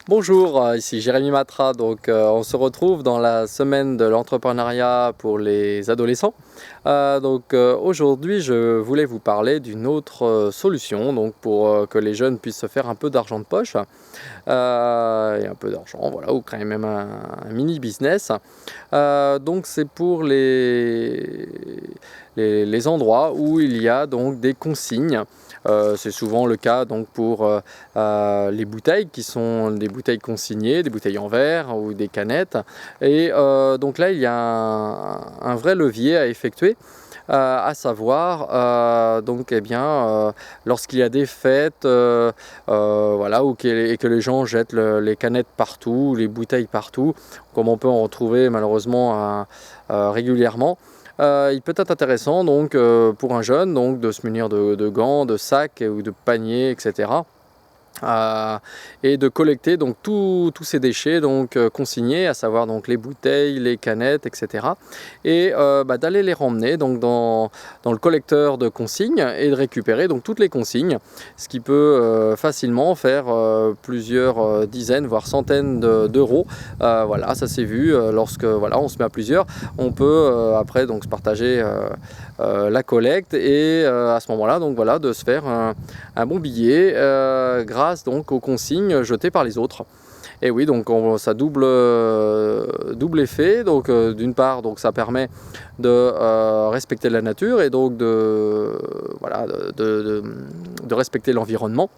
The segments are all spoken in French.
Bonjour, ici Jérémy Matra. On se retrouve dans la semaine de l'entrepreneuriat pour les adolescents. Aujourd'hui, je voulais vous parler d'une autre solution pour que les jeunes puissent se faire un peu d'argent de poche et un peu d'argent, voilà, ou créer même un mini business. C'est pour les endroits où il y a donc des consignes. C'est souvent le cas donc pour les bouteilles qui sont des bouteilles consignées, des bouteilles en verre ou des canettes. Donc là, il y a un vrai levier à effectuer. À savoir, lorsqu'il y a des fêtes, voilà, et que les gens jettent les canettes partout, les bouteilles partout, comme on peut en retrouver malheureusement régulièrement. Il peut être intéressant pour un jeune de se munir de gants, de sacs ou de paniers, etc. Et de collecter donc tous ces déchets consignés, à savoir donc les bouteilles, les canettes, etc. D'aller les remmener dans le collecteur de consignes et de récupérer donc toutes les consignes, ce qui peut facilement faire plusieurs dizaines voire centaines d'euros. Voilà, ça s'est vu lorsque voilà, on se met à plusieurs, on peut après donc se partager la collecte et à ce moment-là donc voilà, de se faire un bon billet grâce donc aux consignes jetées par les autres. Et oui, donc ça double effet. D'une part, donc ça permet de respecter la nature et donc voilà, de respecter l'environnement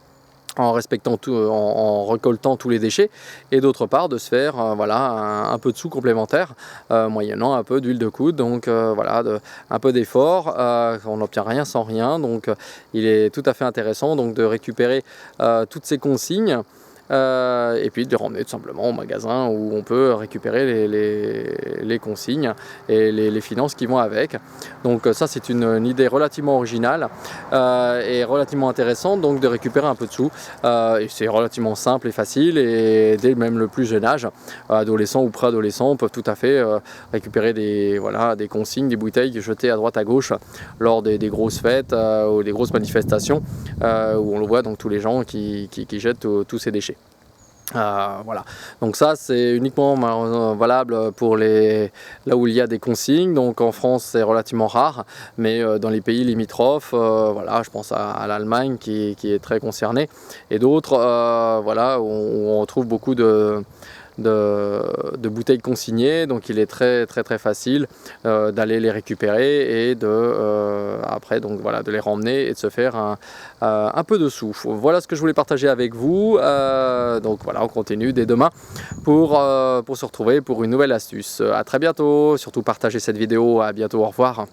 en respectant tout, en récoltant tous les déchets, et d'autre part de se faire voilà, un peu de sous complémentaire moyennant un peu d'huile de coude, voilà, un peu d'effort. On n'obtient rien sans rien, donc il est tout à fait intéressant donc de récupérer toutes ces consignes et puis de les ramener tout simplement au magasin où on peut récupérer les consignes et les finances qui vont avec. Donc ça, c'est une idée relativement originale et relativement intéressante donc de récupérer un peu de sous. Et c'est relativement simple et facile, et dès même le plus jeune âge, adolescents ou préadolescents peuvent tout à fait récupérer des consignes, des bouteilles jetées à droite à gauche lors des grosses fêtes ou des grosses manifestations où on le voit, donc tous les gens qui jettent tous ces déchets. Voilà, donc ça c'est uniquement valable pour là où il y a des consignes. Donc en France c'est relativement rare, mais dans les pays limitrophes, voilà, je pense à l'Allemagne qui est très concernée, et d'autres voilà, où on trouve beaucoup de bouteilles consignées. Donc il est très facile d'aller les récupérer et après donc voilà, de les remmener et de se faire un peu de sous. Voilà ce que je voulais partager avec vous. Donc voilà, on continue dès demain pour se retrouver pour une nouvelle astuce. À très bientôt, surtout partagez cette vidéo. À bientôt, au revoir.